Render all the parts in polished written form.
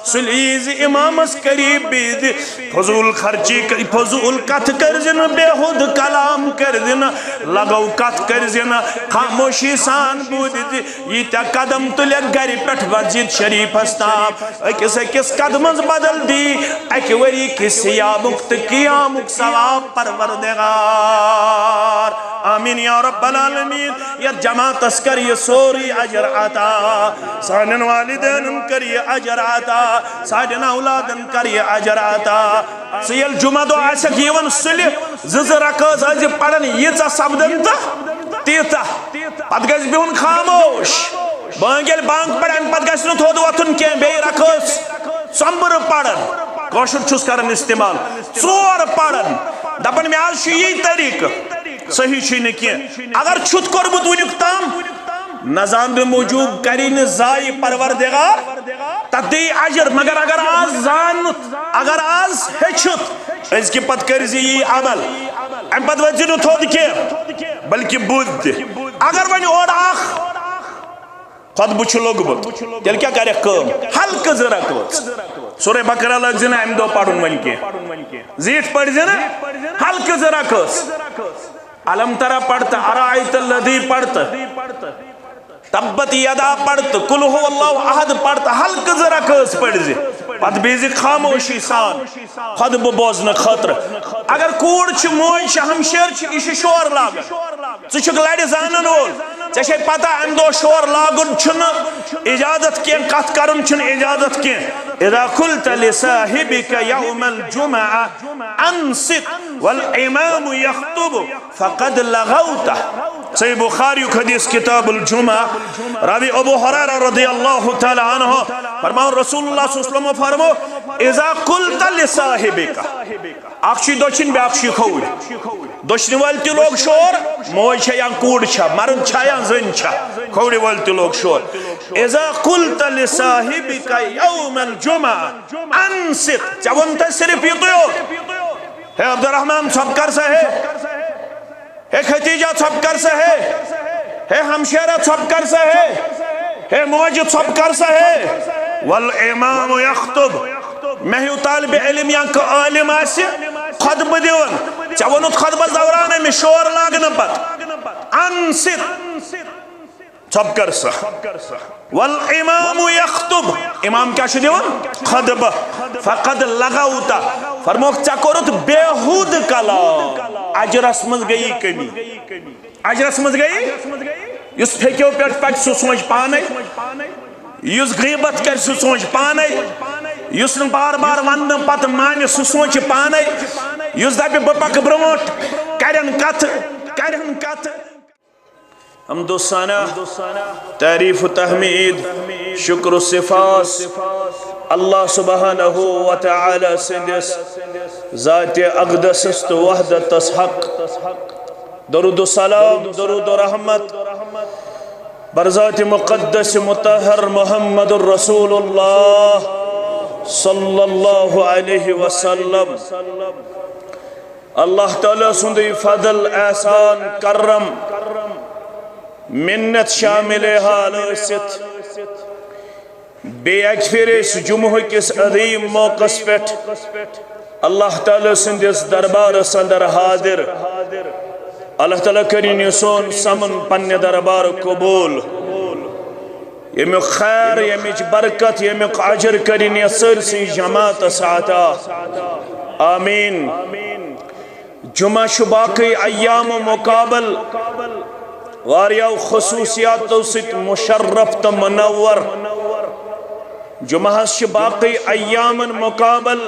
سلیز imams قریب بید فضول خرچی فضول کت کرزن بےحد کلام کرزن لگو کت کرزن خاموشی سان بود یہ تا قدم تلے گری پٹھ مسجد شریف ہستاب اکس اکس قدمز بدل دی اک وری کس سیابک قیامک ثواب پروردگار آمین یا رب العالمین یا جماعت اسکر یہ سوری اجر عطا سانن والدین کر یہ اجر عطا سانن اولادن کر یہ اجر عطا سیل جمعہ دو آسک یون سلی زر رکھز از پڑھن یہ چا سبدن تا تیتا پت گز بیون خاموش بانگل بانگ پڑھن پت گز نو تھود وطن کین بے رکھز سمبر پڑھن کوشر چھس کرن استعمال ژور پڑھن دپن میں آج یہ طریقہ صحیح چھنے کیا اگر چھت کربت ونیک تام نظام بے موجود کرین زائی پروردگار تدی عجر مگر اگر آز زانت اگر آز ہچت اس کی پت کرزی یہ عمل ام پت وجنو تھود کیا بلکہ بود اگر ونی اور آخ خود بچھ لوگ بود تیل کیا کرے کام حلق ذرا کت سورہ بقرہ لگ زنا ام دو پڑھن ون کے زیٹ پڑھ زنا حلق ذرا کت علم ترہ پڑھتا ارائیت اللذی پڑھتا تبت یدا پڑھتا کل ہو اللہ احد پڑھتا حلق ذرا کس پڑھ زی پت بیزی خاموشی سان خود ببوزن خطر اگر کوڑ چھ موئی چھ ہمشیر چھ اسی شور لاغا چھ لڑی زانن ہول چھ پتا اندو شور لاغن چھن اجازت کین قط کرن چھن اجازت کین اذا قلت لصاحبك يوم الجمعة انصت والامام يخطب فقد لغوته صحیح بخاری حدیث کتاب الجمعہ راوی ابو حریرہ رضی اللہ تعالی عنہ فرماؤ رسول اللہ صلی اللہ علیہ وسلم فرمو اذا قلت لصاحبک اخشی دوچن بے اخشی خوڑ دوچن والتی لوگ شور موئی چھا یا کوڑ چھا مرن چھا یا زن چھا خوڑی والتی لوگ شور اذا قلت لصاحبک یوم الجمعہ انصت چاون تا صرف یہ تو ہے عبد الرحمن سب کر سا ہے ہے ختیجہ سب کر سا ہے ہمشیرہ سب کر سا ہے موجد سب کر سا ہے والامام یخطب محیو طالب علم یانک عالم آسی خطب دیون چاونت خطب زورانے میں شور لاغن پت انصت سب کر سا والامام یخطب امام کیا شو دیون خطب فقد لغوتا فرموک چاکورت بیہود کلام اجرس مز گئی کمی اجرس مز گئی یس پھیکیو پیٹ پٹ سو سوچ پانے یس غیبت کر سو سوچ پانے یس بار بار وندن پت مانے سو سوچ پانے یس دبی بپک برموٹ کرن کت حمد و ثنا تعریف و تحمید شکر و صفات اللہ سبحانہ و تعالی سندس ذات اقدس است وحدت حق درود و سلام درود و رحمت بر ذات مقدس مطہر محمد الرسول اللہ صلی اللہ علیہ وسلم اللہ تعالیٰ سندی فضل احسان کرم منت شامل حال ست بے اکفر اس جمعہ کس عظیم موقع پیٹھ اللہ تعالیٰ سندس دربار سندر حاضر اللہ تعالیٰ کرین سون سمن پن دربار قبول یمیک خیر یمیک برکت یمیک عجر کرین سرسی جماعت ساعتا آمین جمعہ شباقی ایام مقابل واریاو خصوصیات ست مشرف تا منور جمعہ شباقی ایام مقابل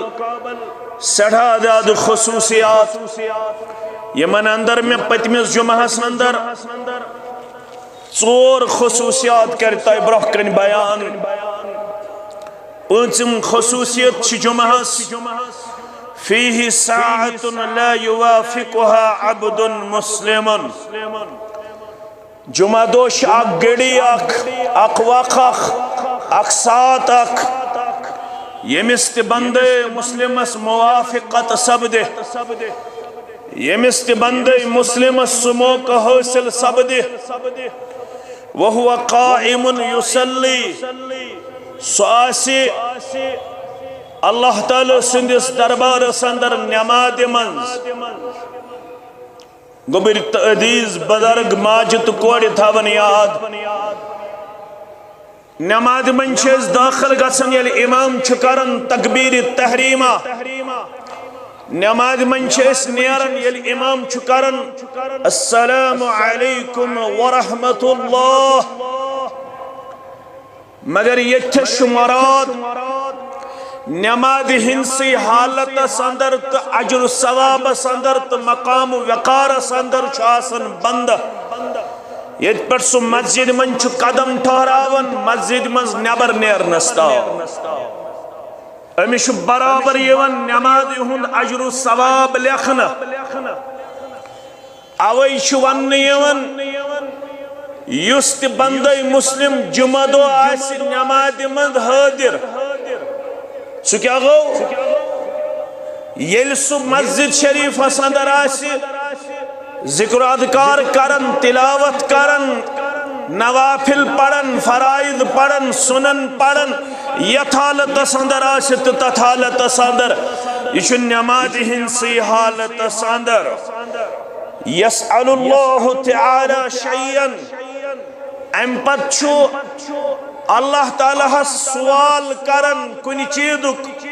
سڑھا داد خصوصیات یمن اندر میں پتمیز جمعہ اندر ژور خصوصیات کرتا برہ کن بیان پانچم خصوصیت چھ جمعہ فیہ ساعت لا یوافقها عبد مسلم جمعہ دوش اک گڑی اک وقت اک سات اک یمست بند مسلمس موافقت سبدے یمست بند مسلمس سموک حاصل سبدے وہو قائم یسلی سواسی اللہ تعالی سندس دربار سندر نماز منز گوبر عزیز بزرگ ماجد کوڑی تھاون یاد نماز منز داخل گسن یل امام چکرن تکبیر تحریمہ نماز منز نیرن یل امام چکرن السلام علیکم ورحمت اللہ مگر یہ شمارات نماز ہنسی حالت سندر تو اجر ثواب سندر تو مقام وقار سندر چاسن بند یہ پر سو مسجد من چھ قدم ٹھہراون مسجد من نبر نیر نستا امیش برابر یون نماز ہند اجر ثواب لکھنا اوئی چھ ون یون یست بندے مسلم جمعہ دو آسی نماز من حاضر سو کیا گو یل سو مسجد شریف اندر آسی ذکر اذکار کرن تلاوت کرن نوافل پڑھن فرائض پڑھن سنن پڑھن یت حالت اندر آسی تت حالت اندر یہ نماز ہنسی حالت اندر یسأل اللہ تعالی شیئن ام پت چھو اللہ تعالیٰ سوال کرن کنی چیزک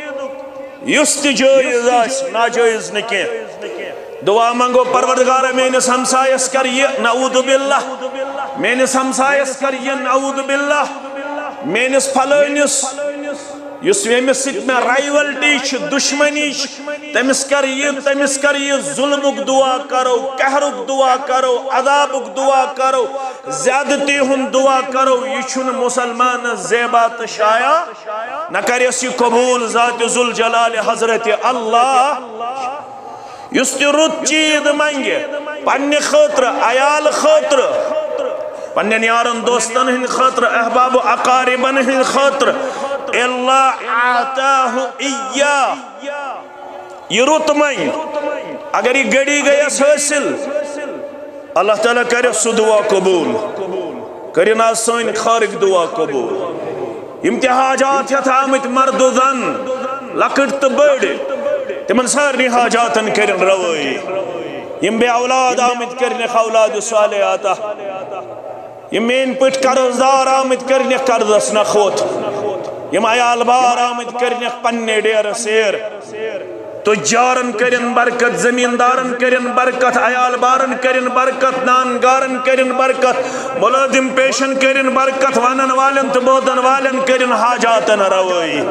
یست جائز آس ناجائز نکی دعا منگو پروردگار مینس ہمسایس کر یہ نعوذ باللہ مینس ہمسایس کر یہ نعوذ باللہ مینس پھلینس یس یمس سیت میں رائیولٹی چھ دشمنی تمس کر یہ ظلمک دعا کرو قہرک دعا کرو عذابک دعا کرو زیادتی ہن دعا کرو یہ چھن مسلمان زیبات شایا نہ کریسی قبول ذات ذوالجلال حضرت اللہ یس تی رت چید منگے پنی خطر عیال خطر پنی نیارن دوستن ہن خطر احباب و اقاربن ہن خطر اللہ آتاہ اییا یہ رت منگ اگر یہ گڑی گیا حاصل اللہ تعالیٰ کرے سو دعا قبول کرے نا سوین خارق دعا قبول امتحاجات یا آمت مرد و زن لکٹ تو بڑ تمن سارنی حاجاتن کرن روئی یم بے اولاد آمد کرنے اولاد صالحاتا یم مین پٹ قرضدار آمد کرنے قرضس نخوت یم عیال بار آمد کرنے پنے ڈیر سیر تجارن کرن برکت زمیندارن کرن برکت عیال بارن کرن برکت نانگارن کرن برکت ملازم پیشن کرن برکت ونن والن تو بودن والن کرن حاجاتن روئی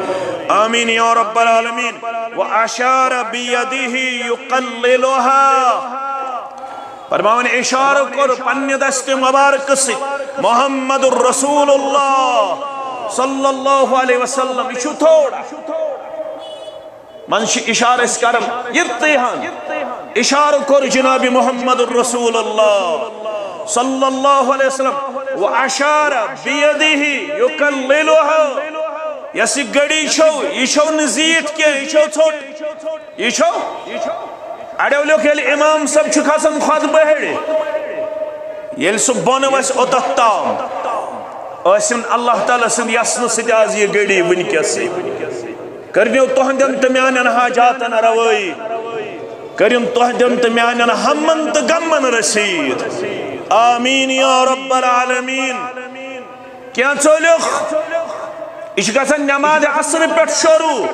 آمین یا رب العالمین واشار بیدیہ یقللها فرماون اشارہ کر پنی دست مبارک سے محمد الرسول اللہ صلی اللہ علیہ وسلم یہ تھوڑا منش اشارہ اس کرم یرتیہن اشارہ کر جناب محمد الرسول اللہ صلی اللہ علیہ وسلم واشار بیدیہ یقللها یسی گڑی چھو یہ چھو نزیت کیا یہ چھو چھوٹ یہ چھو اڑے اولیو کہ امام سب چھکا سن خود بہڑے یہ سبون ویس اتتام اسن اللہ تعالیٰ سن یسن سجاز یہ گڑی ونکیا سی کرنیو توہندن تمیانن حاجاتن روئی کرن توہندن تمیانن ہمن تغمن رسید آمین یا رب العالمین کیا چولوخ اس گژھن نماز عصر پہ شروع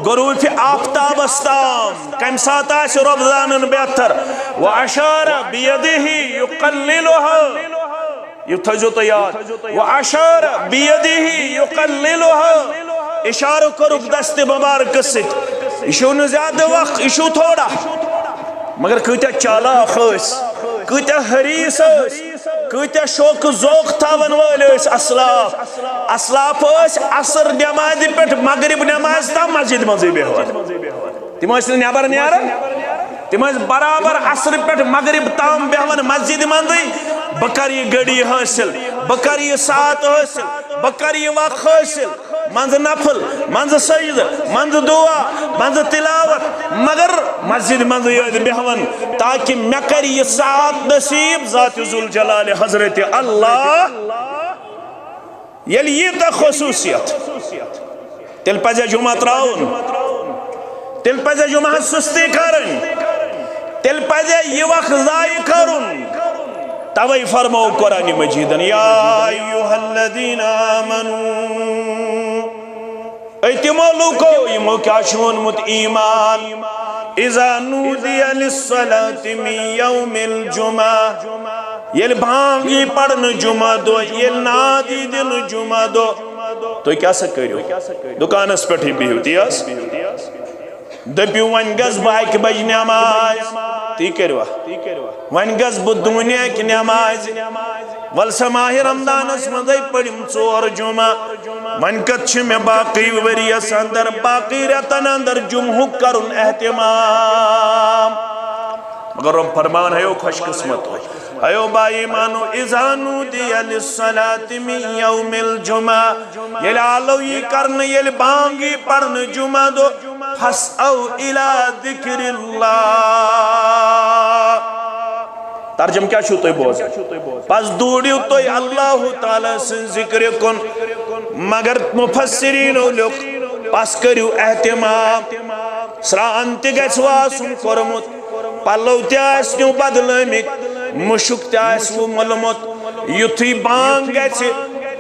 غروب آفتاب استام کم سات آس رب زانن بہتر واشار بیدیہ یقللها یہ تھجو تو یاد واشار بیدیہ یقللها اشارہ کرک دست مبارک ست اشو نہ زیادہ وقت اشو تھوڑا مگر کتیا چالاک اس کتیا حریص اس کتیا شوق ذوق تھاون وول اس اسلاف اسلاف اس عصر نماز پہ مغرب نماز تا مسجد مزے بہوان تم اس نیبر نیران تم اس برابر عصر پہ مغرب تام بہوان مسجد مندی بکر یہ گڑی حاصل بکر یہ سات حاصل بکر یہ وقت حاصل منز نفل منز سجد منز دعا منز تلاوت مگر مسجد منز یاد بہون تاکہ میں کر یہ سات نصیب ذات ذوالجلال حضرت اللہ یل یہ تا خصوصیت تیل پزے جمعہ تراؤن تیل پزے جمعہ سستی کرن تیل پزے یہ وقت ضائع کرن توئی فرمو قرآن مجیدن یا ایوہ الذین آمنوا ایتمو لوکو یمو کیا شون مت ایمان اذا نودی للصلاة من یوم الجمعہ یل بھانگی پڑھن جمعہ دو یل نادی دن جمعہ دو تو کیا سکریو دکانس پٹھی بھی ہوتی ہے دپیو ون گز باک بج نماز تی کروا ون گز بدونیا کی نماز ولسا ماہ رمضانس مزائی پڑھم چور جمعہ ون کچھ میں باقی وریس اندر باقی رتن اندر جمعہ کرن احتمام مگر رب فرمان ہے خوش قسمت ہو ایو بائی مانو اذا نودی للصلاة من یوم الجمعہ یل آلو یہ کرن یل بانگی پڑھن جمعہ دو فَاسْأَوْ إِلَىٰ ذِكْرِ اللَّهِ ترجم کیا چھو توی بوز پس دوڑیو توی اللہ تعالیٰ سے ذکر کن مگر مفسرین لوگ پس کریو احتمام سران تگیس واسم کرمت پلو تیاسنیو بدلمت مشک تیاسو ملمت یتھی بانگ گیسے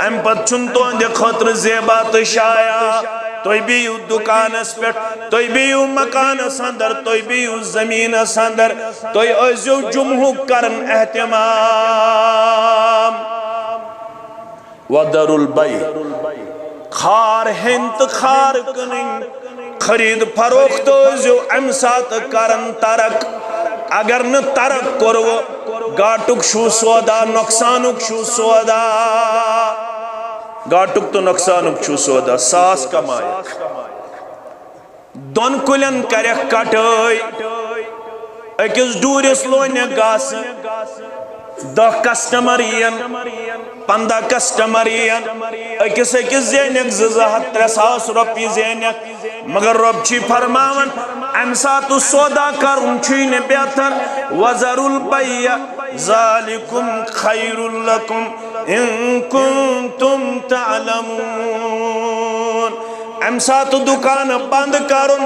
ام پت چنتو اندے خطر زیبات شایا توی بیو دکانس پیٹ توی بیو مکانس اندر توی بیو زمینس اندر توی ازیو جمعہ کرن احتمام ودر البی خار ہنت خار کنن خرید فروخت ازیو امسات کرن ترک اگر نہ ترک کرو گاٹک شو سودا نقصانک شو سودا گاٹک تو نقصانک چھو سودا ساس کمائک دون کلن کرک کٹائی اکس ڈورس لونے گاس 10 کسٹمر ین 15 کسٹمر ین اکس زینک 2,000-3,000 روپی زینک مگر رب چی فرماون امسات سودا کرن چھونے بہتر وزر البیع ذالکم خیر لکم ان کنتم تعلمون امسات دکان بند کرن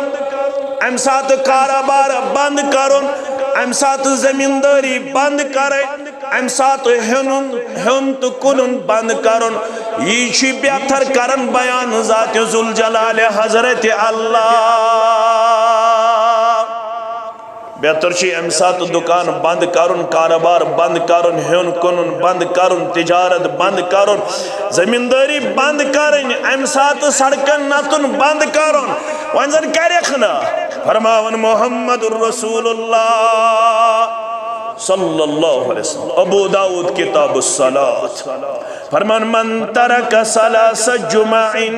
امسات کاروبار بند کرن امسات زمینداری بند کرے امسات ہن تو کنن بند کرن یہ چی بہتر کرن بیان ذات ذوالجلال حضرت اللہ بہتر چی امسات دکان بند کرن کاروبار بند کرن ہن کنن بند کرن تجارت بند کرن زمینداری بند کرن امسات سڑکن نتن بند کرن وانزن کرخنا فرماون محمد الرسول اللہ صلی اللہ علیہ وسلم ابو داود کتاب الصلاة فرمان من ترک سلاس جمعین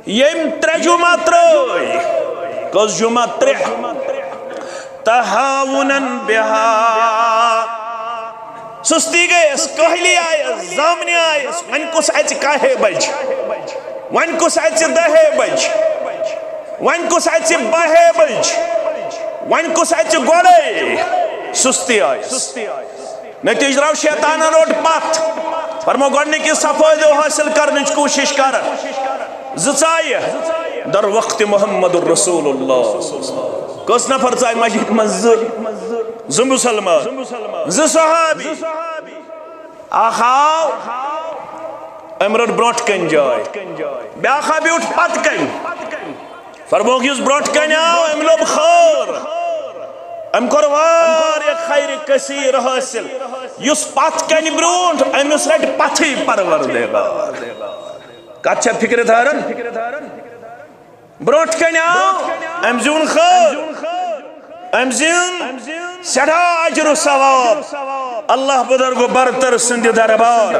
یم 3 جمعہ تروئی کس جمعہ 3 تہاونن بہا سستی گئیس کہلی آئیس زامنی آئیس ون کس ایچ کہے بج ون کس ایچ 10 بج ون کس ایچ 12 بج ون کس ایچ گوڑے سستی آئیس نتیج رو شیطان روٹ پات فرمو گوڑنے کی صفائدو حاصل کرنچ کوشش کرن زچائی در وقت محمد الرسول اللہ کس نفر چاہی مجید مزد ز مسلمان ز صحابی آخاو امرد بروٹ کن جائے بیاخا بھی اٹھ پت کن فرمو گیس بروٹ کن آو املو بخور ام کروار یک خیر کثیر حاصل یس پت کن بروٹ امس رٹ پتھی پرور دے گا کچھا فکر دھارن بروٹ کن آو ام زیون خور ام زیون سڑھا عجر و ثواب اللہ بدرگو برتر سند دربار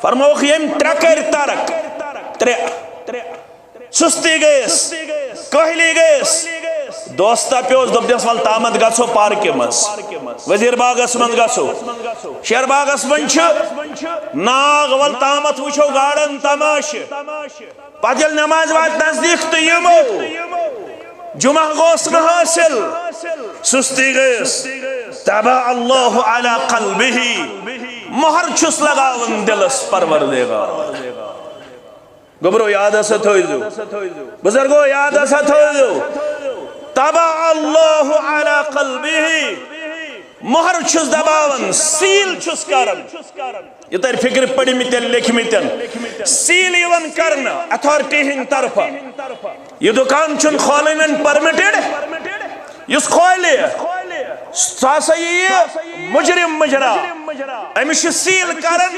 فرموخ یم ترکر ترک سستی گئیس کہلی گئیس دوستا پیوز دب دیس وال تامد گسو پارکی مز وزیر باغس من گسو شیر باغس من چھ ناغ وال تامد وچھو گاڑن تماش پادل نماز وات نزدیک تو یمو جمعہ غوث حاصل سستی گئیس تبع اللہ علی قلبہی مہر چھس لگاون دلس پروردگار گبرو یاد ہسا تھوئیزو بزرگو یاد ہسا تھوئیزو طبع اللہ علی قلبہ مہر چھس دباون سیل چھس کرن یہ تر فکر پڑی میتن لکھ میتن سیل ایون کرنا اتھارٹی ہن طرفا یہ دکان چھن کھولن پرمیٹڈ یس کھولے ساسا یہ مجرم مجرا امش سیل کرن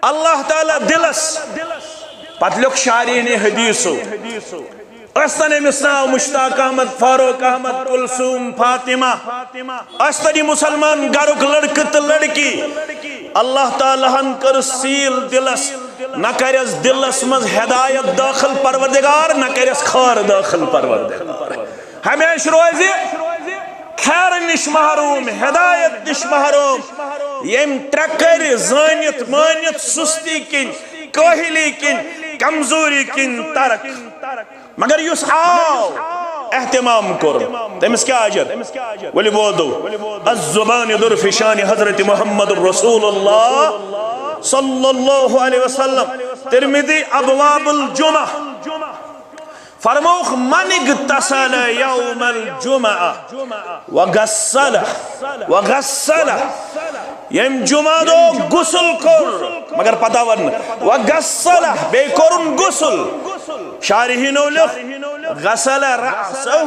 اللہ تعالی دلس پت لوگ شارین حدیثو استن امس ناو مشتاق احمد فاروق احمد کلثوم فاطمہ استنی مسلمان گھرک لڑکہ تو لڑکی اللہ تعالیٰ ہن کر سیل دلس نہ کرس دلس مز ہدایت داخل پروردگار نہ کرس خار داخل پروردگار ہمیش روزی خیر نش محروم ہدایت نش محروم یم ترکر زانت مانت سستی کن کاہلی کن کمزوری کن ترک مگر یس آو اہتمام کر تمس کیا اجر ولی بودو الزبان در فشان حضرت محمد رسول اللہ صلی اللہ علیہ وسلم ترمذی ابواب الجمعہ فرموخ من اغتسل یوم الجمعہ وغسل یم جمعہ دو غسل کر مگر پتہ ورن وغسل بے کرن غسل شارحینو لکھ غسل رأسہ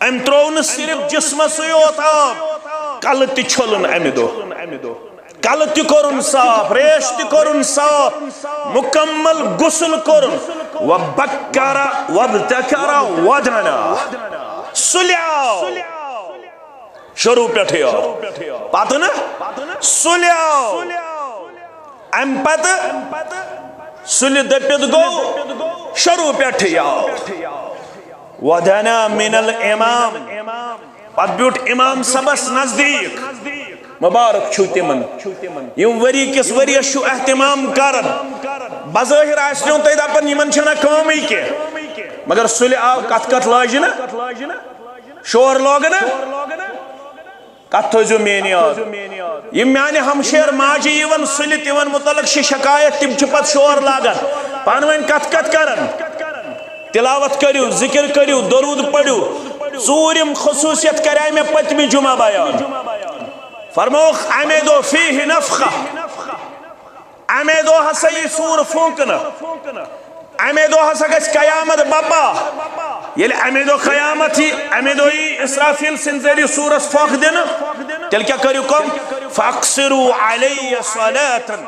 ام ترون صرف جسم سیوت آب کلتی چھلن ام دو کلتی کرن صاف ریشتی کرن صاف مکمل غسل کرن وبکر وابتکر ودنا سلیاو شروع پیٹھے آو پاتو نا سلیاو ام پت سلی دپت گو شروع پیٹھے آو ودنا من الامام پت بیوٹ امام سبس نزدیک مبارک چھو تمن یم وری کس وری شو اہتمام کرن بظاہر آسنیوں تید اپن یمن چھنا کامی کے مگر سلی آو کت کت لاجنا شور لوگنا کت تھوزو مینی آد یم میانی ہمشیر ماجی یون سلی تیون متعلق شکایت تم چھپت شور لاگن پانوین کت کت کرن تلاوت کریو ذکر کریو درود پڑیو ژورم خصوصیت کرائی میں پتمی جمعہ بیان فرموخ امیدو فیہ نفخہ امیدو ہسا یہ سور فونکنا امیدو ہسا گچ قیامت بابا یل امیدو قیامت ہی امیدو ہی اسرافیل سنزیری سورس فوق دینا تل کیا کریو کم فاقصرو علی صلاة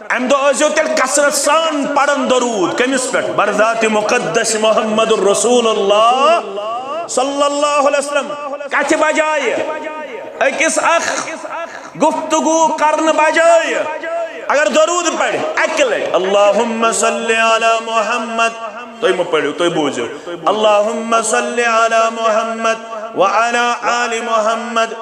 امیدو ازیو تل کسرت سان پڑن درود کمیس پیٹ برذات مقدس محمد الرسول اللہ صلی اللہ علیہ وسلم کچھ بجائے اکس اخ گفتگو کرن بجائے اگر درود پڑھ اکلے اللہم صلی علی محمد توی مو پڑھو توی بوجھو اللہم صلی علی محمد وعلا آل محمد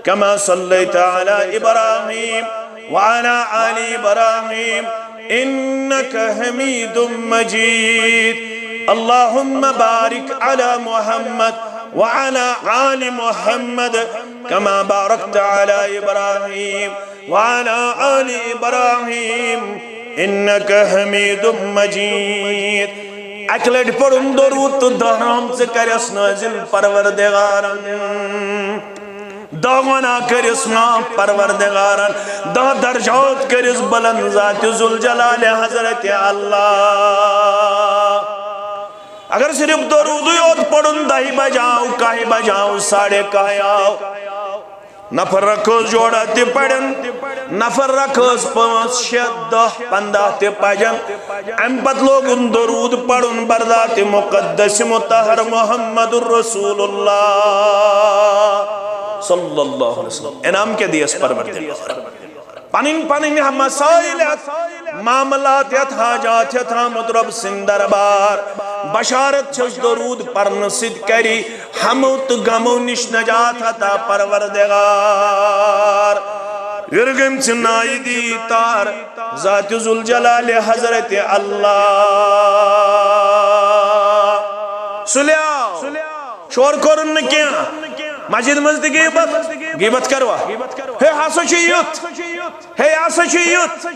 کما صلیت علی ابراہیم وعلا آل ابراہیم انکا حمید مجید اللہم بارک علی محمد وعلى آل محمد كما باركت على إبراهيم وعلى آل إبراهيم إنك حميد مجيد اکلٹ پڑھن درود تو دہرام سے کرس نازل پروردگارن دعوانا کرس نا پروردگارن دہ درجات کرس بلند ذات ذوالجلال حضرت اللہ اگر صرف درود یود پڑھن دہی بجاؤ کاہی بجاؤ ساڑھے کاہی آؤ نفر رکھوز جوڑا تی پڑھن نفر رکھوز پانس شد دہ پندہ تی پجن امپت لوگ درود پڑھن بردات مقدس متحر محمد الرسول اللہ صلی اللہ علیہ وسلم انعام کے دیس پروردگار پنن پنن مسائلت معاملات حاجات آمد رب سندربار بشارت چھس درود پرن سد کری ہمو تو غمو نش نجات عطا پروردگار ورگم چنائی دی تار ذات ذوالجلال حضرت اللہ سلیاو شور کرن کیا مسجد مزد غیبت کروا ہے ہاسو چھ یوت ہے آسا چھو یوت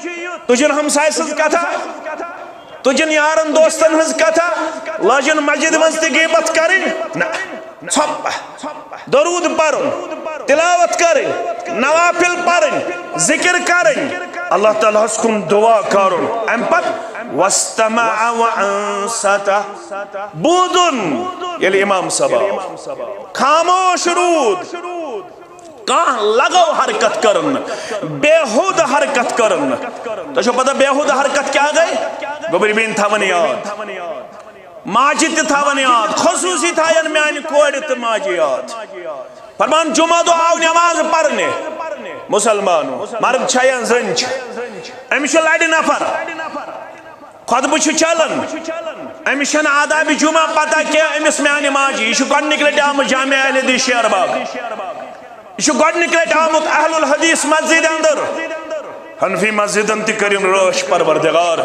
تجھن ہمسائے سز کتھا تجھن یارن دوستن ہز کتھا لاجن مسجد منز غیبت کریں نا ژھۄپہ درود پرن تلاوت کریں نوافل پرن ذکر کریں اللہ تعالیٰ ہس کن دعا کرن ام پت واستمع وانصت بودن یلی امام صبا خاموش رود کہاں لگو حرکت کرن بےہود حرکت کرن تو چھو پتہ بےہود حرکت کیا گئے گوبری بین تھاون یاد ماجد تہ تھاون یاد خصوصی تھاین میانی کوڑ تہ ماجی یاد فرمان جمعہ دو آو نماز پڑھنے مسلمانوں مرد چھاین زنچ امش لڑ نفر خطبہ چھ چلن امس چھن آداب جمعہ پتہ کیا امس میانی ماجی یہ گۄڈنِک لٹہِ آمُت جامعہ اہل حدیث شیر باغ یہ گۄڈنِک لٹہِ آمُت اہل الحدیث مسجد اندر حنفی مسجدن تہ کرن رٲچھ پروردگار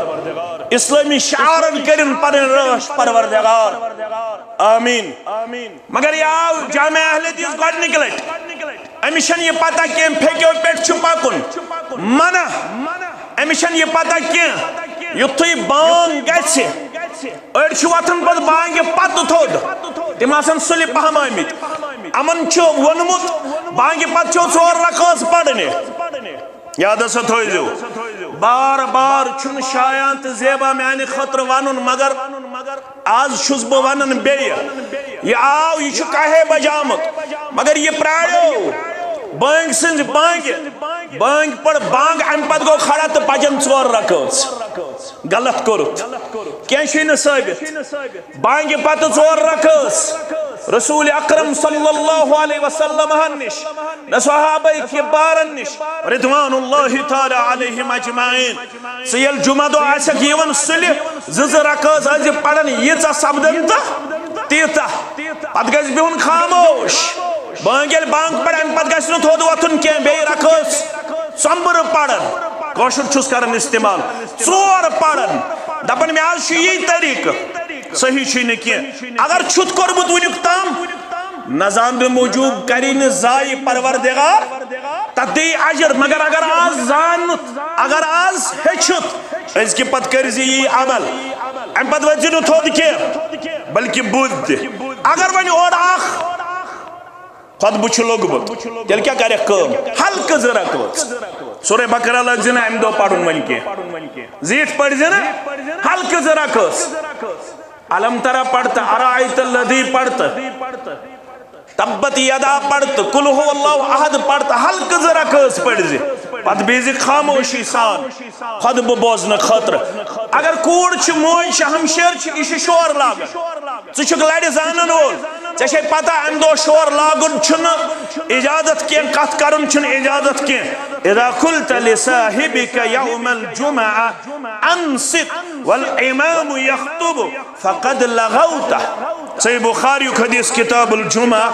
اسلامی شعارن کرن پنن رٲچھ پروردگار آمین مگر یہ آو جامعہ اہل حدیث گۄڈنِک لٹہِ امس چھن یہ پتہ کہ پھیکیو پیٹھ چھ پکن منع امس چھن یہ پتہ کہ یُتھُے بانگ گژھِ أڑۍ چھِ وۄتھان پتہٕ بانگہِ پتہٕ تھوٚد تِم آسان سُلہِ پہم آمٕتۍ یِمن چھُ ووٚنمُت بانگہِ پتہٕ چھو 4 رکٲژ پرنہِ یاد ہسا تھٲیزیو بار بار چھُنہٕ شایان تہٕ زیبا میانہِ خٲطرٕ ونُن مگر آز چھُس بہٕ ونان بیٚیہِ یہِ آو یہِ چھُ 1 بجے آمُت مگر یہِ پرٛاریو بانگ سٕنٛزِ بانگہِ بانگ پڑ بانگ امہ پتہٕ گوٚو کھڑا تہٕ پجن 4 رکٲژ غلط کوٚرُتھ کینٛہہ چھُے نہٕ ثٲبت بانگہِ پتہٕ 4 رکٲژ رسول اکرم صلی اللہ علیہ وسلم نش نہ صحابہ کبارن نش رضوان اللہ تعالی علیہم اجمعین سیل جمعہ دو آسک یون سلی زز رکاز از پڑھن ییژا سپدن تیتا پتہ گژھِ بہُن خاموش بانگ ییٚلہِ بانگ پڑھ امہ پتہٕ گژھِ نہٕ تھوٚد وۄتھُن کینٛہہ بیٚیہِ رکٲژ سۄمبرٕ پرن کٲشُر چھُس کران استعمال 4 پرن دپن مےٚ حظ چھُ یی طریقہٕ صحیح چھُے نہٕ کینٛہہ اگر چھُت کوٚرمُت وُنیُک تام نہ زاننہٕ موٗجوٗب کری نہٕ ضایہِ پروردگار تتھ دی اجر مگر اگر آز زانُت اگر آز ہیٚچھُت أزکہِ پتہٕ کٔرزِ یی عمل امہ پتہٕ ؤتھزِ نہٕ تھوٚد کینٛہہ بلکہ بُدھ تہِ اگر وۄنۍ اورٕ اکھ خطبہ چھُ لوٚگمُت تیٚلہِ کیٛاہ کَرٮ۪کھ کٲم ہلکہٕ 2 رکٲژ سورہ بقرہ لٲگزِ نہٕ امہِ دۄہ پرُن وۄنۍ کینٛہہ زیٖٹھ پٔرزِ نہٕ ہلکہٕ 2 رکٲژ علم ترا پڑھتا ارائیت الذی پڑھتا تبت یدا پڑھتا قل هو اللہ احد پڑھتا ہلکہٕ 2 رکٲژ پٔرزِ پتہٕ بیزِ خاموشی سان خطبہ بوزنہٕ خٲطرٕ اگر کوٗر چھِ موج چھِ ہمشیر چھِ یہِ چھِ شور لاگان ژٕ چھُکھ لڑِ زانن وول ژےٚ چھے پتہ امہ دۄہ شور لاگُن چھُنہٕ اجازت کینٛہہ کتھ کرُن چھُنہٕ اجازت کینٛہہ اذا قلت لصاحبك يوم الجمعة انصت والامام يخطب فقد لغوت صحیح بخاری حدیث کتاب الجمعہ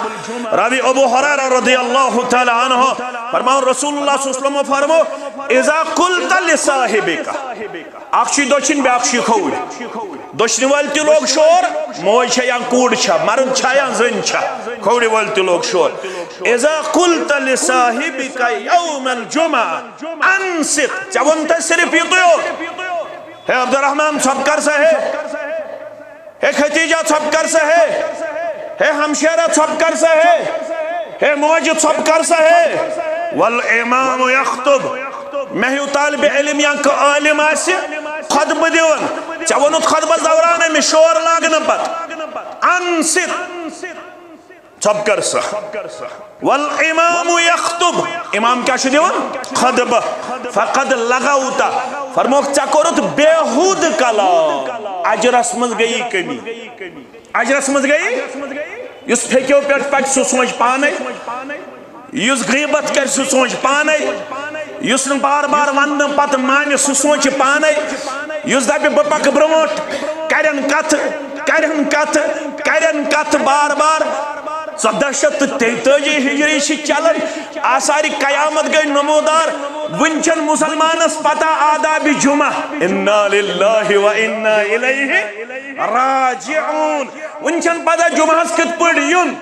راوی ابو ہریرہ رضی اللہ تعالی عنہ فرماؤ رسول اللہ صلی اللہ علیہ وسلم فرمو اذا قلت لصاحبك اکھ چھ دچھن بیاکھ چھ کھوڑ دچھن وال تہ لوگ شور موج چھا یا کوڑ چھا مرد چھا یا زن چھا کھوڑ وال تہ لوگ شور اذا قلت لصاحبك يوم الجمعة انصت چونتا صرف یہ تو ہے عبد الرحمن سب کر سا ہے ختیجہ سب کر سا ہے ہمشیرہ سب کر سا ہے موج سب کر سا ہے والامام یخطب میں ہیو طالب علم یا کہ عالم آسی خطبہ دیون چونت خطبہ دورانہ میں شور لاگنا پت انصت سب کر سا والامام یخطب امام کیا شد دیون خطبہ فقد لغوتا فرموک چاکورت بیہود کلام اجرس مز گئی کمی اجرس مز گئی یس پھیکیو پیٹ پک سو سوچ پانے یس غیبت کر سو سوچ پانے یس نہ بار بار ون پت مان سو سوچ پانے یس دپہ بپک برونٹ کرن کت بار بار 1433 ہجری چلن آثار قیامت گئی نمودار ونچن مسلمانس پتہ آداب جمعہ انا للہ و انا الیہ راجعون ونچن پتہ جمعہ کت پڑ یون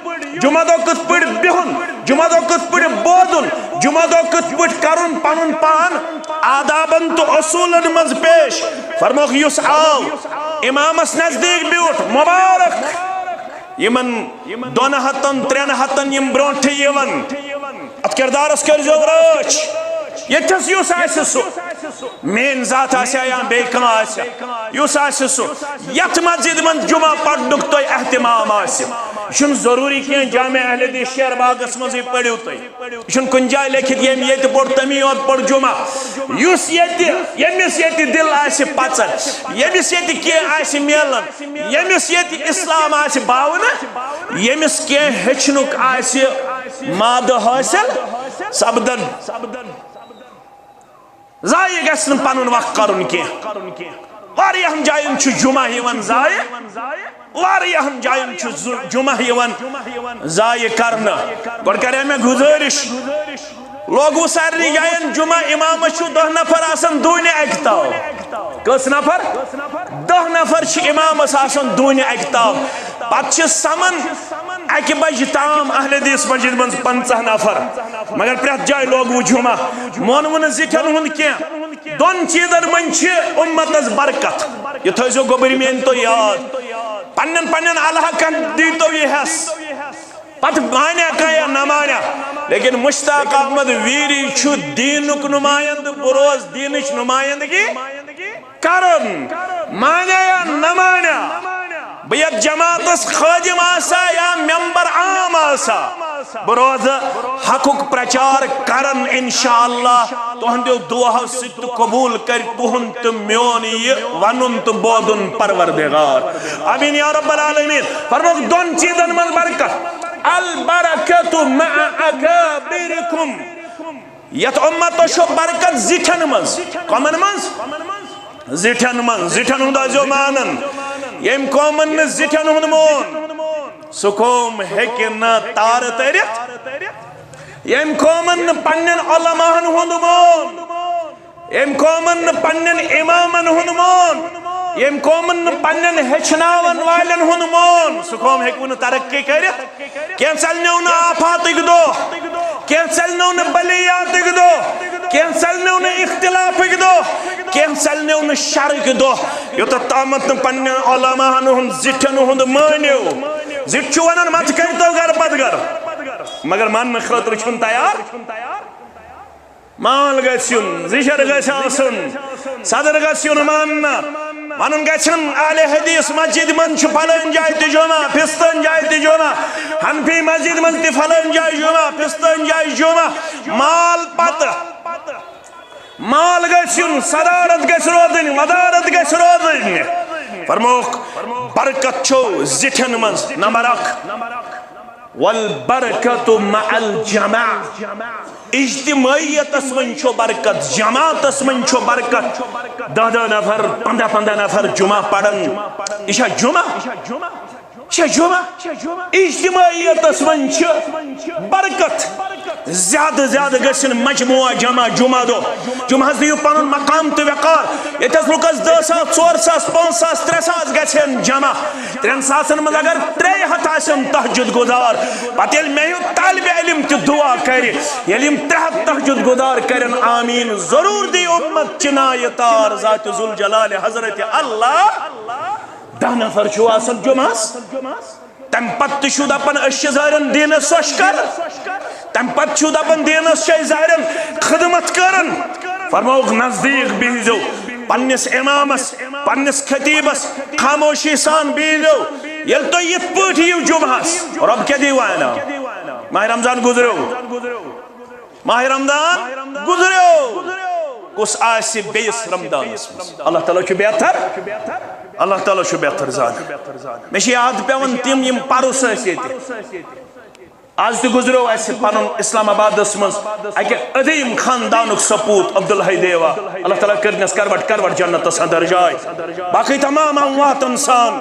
جمعہ دو کت پڑ بہن جمعہ دو کت پڑ بودن جمعہ دو کت پڑ کرن پنن پان آدابن تو اصولن مز پیش فرموک یس آو امامس نزدیک بیوٹ مبارک یمن دون ہتن ترین ہتن یم برونٹھ یون ات کردارس کرزو رچ یتس یس آسہ سو مین ذات آسیا یا بے کم آسیا یس آسہ سو یت مسجد من جمعہ پڑھنک تو اہتمام آسیا شن ضروری کیا جامع اہل حدیث شہر باغس مزی پڑھیو تئی شن کن جائے لکھت یم یت پڑھ تمی اور پڑھ جمعہ یس یمس یت دل آسہ پچن یمس یت کی آسہ میلن یمس یت اسلام آسہ باون یمس کی ہچنک آسہ ماد حاصل سبدن ضائع گژھن پنن وقت کرن کی واریاہن جائن چھ جمعہ یوان ضائع واریاہن جائن چھ جمعہ یوان ضائع کرنا گوڑ کرے میں گزارش لوگو سارنی جائن جمعہ امام چھ 10 نفر آسن دون اکتاو کس نفر 10 نفر چھ امام آسن دون اکتاو پت چھ سمن اکی بج تام اہل حدیث مسجد من 50 نفر مگر پریت جائے لوگو جمعہ مونون ذکر ہن کیا دون چیزن من چھ امتس برکت یہ تھوزو گوبری میں تو یاد پنن اللہ کن دیتو یہ حس پت مانیا کا یا نہ مانیا لیکن مشتاق احمد ویری چھو دینک نمائند بروز دینش نمائندگی کرن مانیا یا نہ مانیا بیت جماعتس خادم آسا یا ممبر عام آسا بروز حقوق پرچار کرن انشاءاللہ تہندیو دعا ست قبول کر تہند میون یہ ونن تو بودن پروردگار امین یا رب العالمین فرموک دون چیزن من برکت البرکت مع اکابرکم یت امت شو برکت زیٹھن مز کمن مز زیٹھن ہندا جو مانن یم قومن میں زیٹھن ہند مون سکوم ہیکنا تار ترت یم قومن پنن علماءن ہند مون یم قومن پنن امامن ہند مون یم قومن پنن ہچناون والن ہند مون سکوم ہیکون ترقی کرت کینسل نون آفات دو کینسل نون بلیات دو کینسل نون اختلاف دو کینسل نون شرک دو یوت تامت پنن علماء ہند زٹن ہند مانیو زٹ چھو ونن مت کرتو گر پت گر مگر مان خاطر چھن تیار مال گژھن زشر گژھِ آسن صدر گژھن ماننا ونن گژھن اہل حدیث مسجد من چھ فلان جائے تہ جمعہ پستان جائے تہ جمعہ حنفی مسجد من تہ فلان جائے جمعہ پستان جائے جمعہ مال پتہ مال گژھن صدارت گژھِ روزن وزارت گژھِ روزن فرموک برکت چھو زٹھن من نمبر 1 والبرکت مع الجماع اجتماعیت اسمن چھو برکت جماعت اسمن چھو برکت 10 نفر 15 نفر جمعہ پڑھن اشا جمعہ اجتماعیت اسمن چھو برکت زیادہ گژھن مجموعہ جمعہ دو جمعہ دیو پنن مقام تو وقار یتس لوکس 10,000 4,000 5,000 3,000 گژھن جمع 3,000 من اگر 300 آسن تہجد گزار پتہ یل میو طالب علم تہ دعا کر یل 300 تہجد گزار کرن آمین ضرور دی امت چنایتار ذات ذوالجلال حضرت اللہ 10 نفر چھو آسن جمعہ تم پت چھو دپن اش زارن دینس سوش کر تم پت چھو دپن دینس شای زارن خدمت کرن فرموک نزدیک بیزو پنس امامس پنس خطیبس خاموشی سان بیزو یل تو یت پوٹھیو جمعہس رب کیا دیوانا ماہ رمضان گزریو کس آسی بیس رمضان اللہ تعالیٰ چھو بہتر اللہ تعالیٰ چھو بہتر زان میں چھ یاد پیون تم یم پروس تی آج تو گزرو ایسے پانون اسلام آباد اسمز اکے عظیم خاندانک سپوت عبدالحی دیوا اللہ تعالیٰ کرنس کروٹ جنت اندر جائے باقی تمام اموات انسان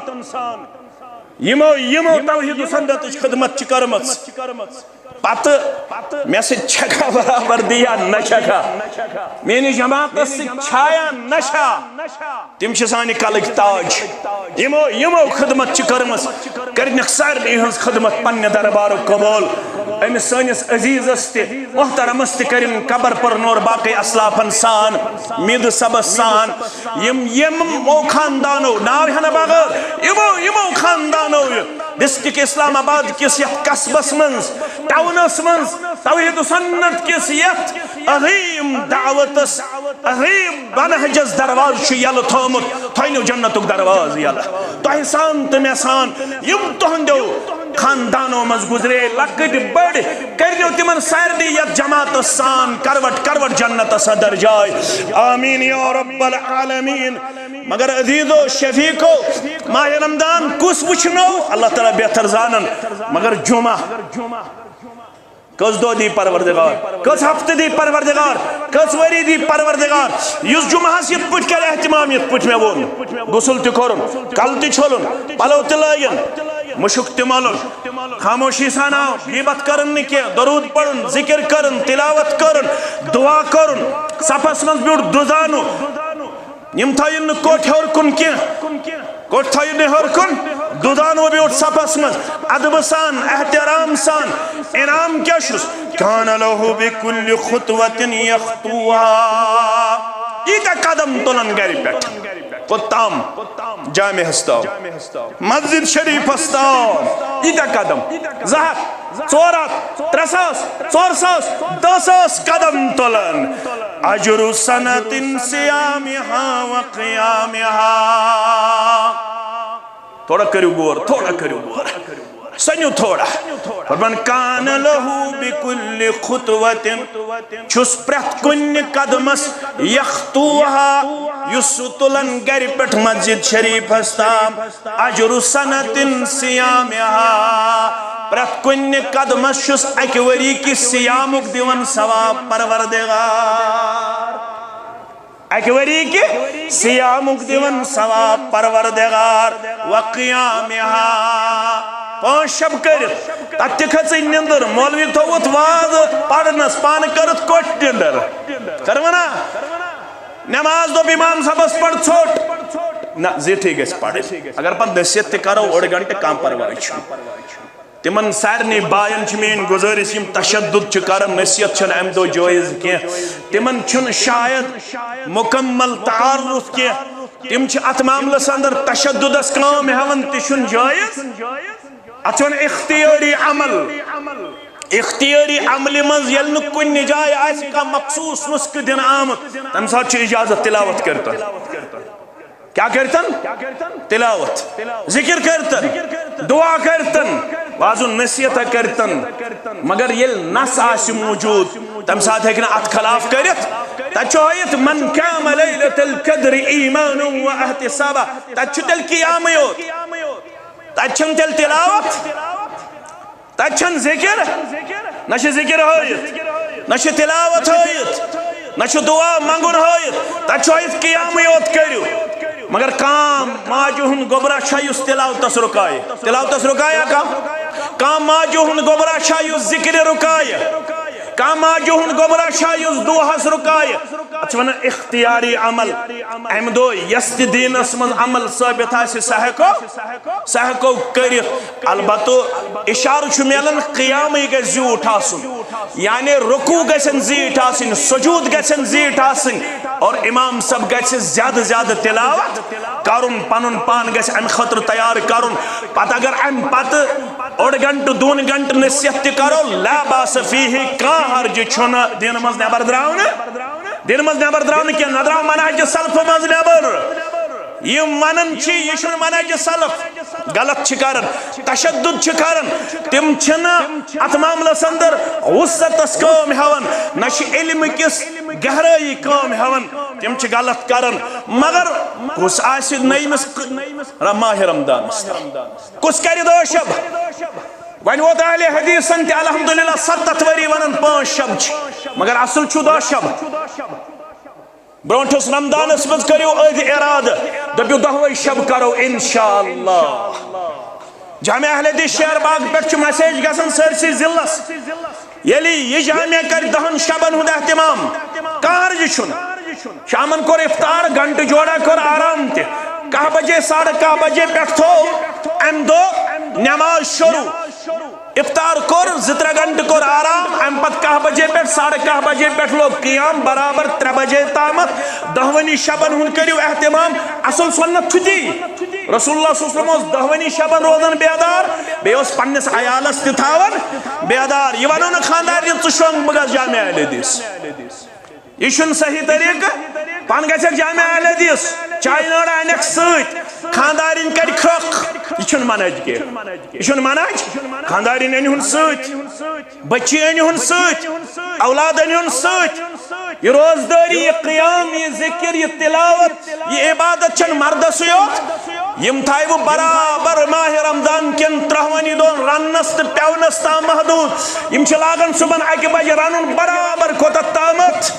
یمو توحید و سنت خدمت چکرمت پتہ میں سے چھکا برابر دیا نشکا میری جماعت سے چھایا نشا تم سانی کلک تاج یمو خدمت چکرمس کرنک سارنی ہنس خدمت پنہ دربار قبول امس سانس عزیزس تہ محترمس تہ کرن قبر پر نور باقی اسلافن سان مید سبس سان یمو خاندانو ناو ہنا بغیر یمو خاندانو ڈسٹرکٹ اسلام آباد کس یت قصبس منز ٹاؤنس منز توحید و سنت کس یت عظیم دعوتس عظیم منہجس دروازہ یل تھومت تھینو جنتک دروازہ یل تہ سان تو مے سان یم تہندو خاندانوں مز گزرے لکٹ بڑ کرنیو تمن سارنی یت جماعت سان کروٹ جنت صدر جائے آمین یا رب العالمین مگر عزیزو شفیقو ماہ رمضان کس وچھنو اللہ تعالیٰ بہتر زانن مگر جمعہ کس دو دی پروردگار کس ہفتے دی پروردگار کس وری دی پروردگار یس جمعہ یت پٹ کر اہتمام یت پٹ میں وون غسل تہ کرن کل تہ چھلن پلو تہ لاگن مشک تہ ملن خاموشی سان آو غیبت کرن نہ کی درود پڑھن ذکر کرن تلاوت کرن دعا کرن صفس مز بیوٹ دزانو یم تھاین کوٹ ہور کن کی کوٹ تھاین ہور کن دودانو بیوٹ صفس مز ادب سان احترام سان انعام کیا شس کان لہو بکل خطوت یخطوها ایتا قدم تلن گری پیٹ قطام جامع ہستاو مسجد شریف ہستاو ایتا قدم زہت چورات ترساس چورساس دساس قدم تلن اجر سنت سیامها و قیامها تھوڑا کریو گور سنیو تھوڑا فرمان کان لہو بکل خطوت چھس پرت کن قدمس یخطوها یسطلن گر پٹ مسجد شریف ہستام اجر سنت سیامها پرت کن قدمس چھس اکوری کی سیامک دیون ثواب پروردگار اکوری کی سیامک دیون ثواب پروردگار وقیامها پانچ شب کرت تک کھچی نندر مولوی تھوت واض پڑھنس پان کرت کوٹ نندر کروانا نماز دو امام صاحبس پڑھ چھوٹ نہ زیٹھی گیس پڑھ اگر پن نصیحت کرو اوڑ گھنٹے کام پروائی چھو تمن سارنی بائن چمین گزارش یم تشدد چکارن نصیحت چھن ام دو جوائز کی تمن چھن شاید مکمل تعارف کی تم چھ ات معاملس اندر تشدد اس کام ہون تشن جائز اتون اختیاری عمل مز یلن کن جائے آئیسی کا مخصوص نسک دن آمد تم ساتھ چھ اجازت تلاوت کرتن کیا کرتن تلاوت ذکر کرتن دعا کرتن بازو نصیحت کرتن مگر یل نس آسی موجود تم ساتھ ہیکنا ات خلاف کرت تچویت من کام لیلت القدر ایمان و احتسابا تچو تل قیامیوت تچھن تل تلاوت تچھن ذکر نش ذکر ہوئیت نش تلاوت ہوئیت نش دعا منگن ہوئیت تچھویت قیامیوت کریو مگر کام ماجوہن گبرہ شایوس تلاوتس رکائے کام ماجوہن گبرہ شایوس ذکر رکائے کام ماجوہن گبرہ شایوس دوہس رکائے اچھونا اختیاری عمل احمدو یست دین اسمز عمل ثابت آسی سہکو کرت البتو اشار چمیلن قیامی گے زیوٹ آسن یعنی رکوع گسن زیٹ آسن سجود گسن زیٹ آسن اور امام سب گسن زیادہ تلاوت کرن پنن پان گس ام خطر تیار کرن پت اگر ام پت اوڑ گھنٹ دون گھنٹ نصیحت کرو لا باس فیہ کا حرج چھونا دین مز نبر دراؤن کیا ندراؤ منہج سلف مز نبر یہ منن چی یہ شن منہج سلف غلط چکارن تشدد چکارن تم چھنا ات معاملہ سندر وسط اس قوم ہون نش علم کس گہرائی قوم ہون تم چھ غلط کرن مگر کس آسی نیمس ماہ رمضان کس کری دو شب وین ووت اہل حدیثن تی الحمدللہ 7 وری ونن 5 شب مگر اصل چھو 2 شب برونٹھس رمضانس مز کریو اد ارادہ دپیو 10 شب کرو انشاءاللہ جامع اہل حدیث شہر باغ پہ میسیج گژھان سرسی ضلعس یلی یہ جامع کر 10 شبن ہند اہتمام کارج چھن شامن کور افطار گھنٹہ جوڑا کور آرام تہ 10 بجے 10:30 بجے پہ تھو ام دو نماز شروع افطار کور 2-3 گھنٹہ کور آرام ام پت 10 بجے پہ 10:30 بجے پہ لوگ قیام برابر 3 بجے تامت 10 شبن ہند کریو اہتمام اصل سنت چھتی رسول اللہ صلی اللہ علیہ وسلم 10 شبن روزن بیدار بیوس پنس عیالس تتھاون بیدار یہ ونو نا خاندار یہ ژشونگ بگس جامع اہل حدیث یہ چھن صحیح طریقہ پان گژھک جامع اہل حدیث چائے ناڑ انک ست خاندارین کر کھک یہ چھن منہج کے یہ چھن منہج خاندارین انہن ست بچی انہن ست اولاد انہن ست یہ روزداری یہ قیام یہ ذکر یہ تلاوت یہ عبادت چھن مردس یوت یم تھائیو برابر ماہ رمضان کن 30 دون رنس تو پیونس تام محدود یم چھ لاگن صبح 1 بجے رنن برابر کوتت تامت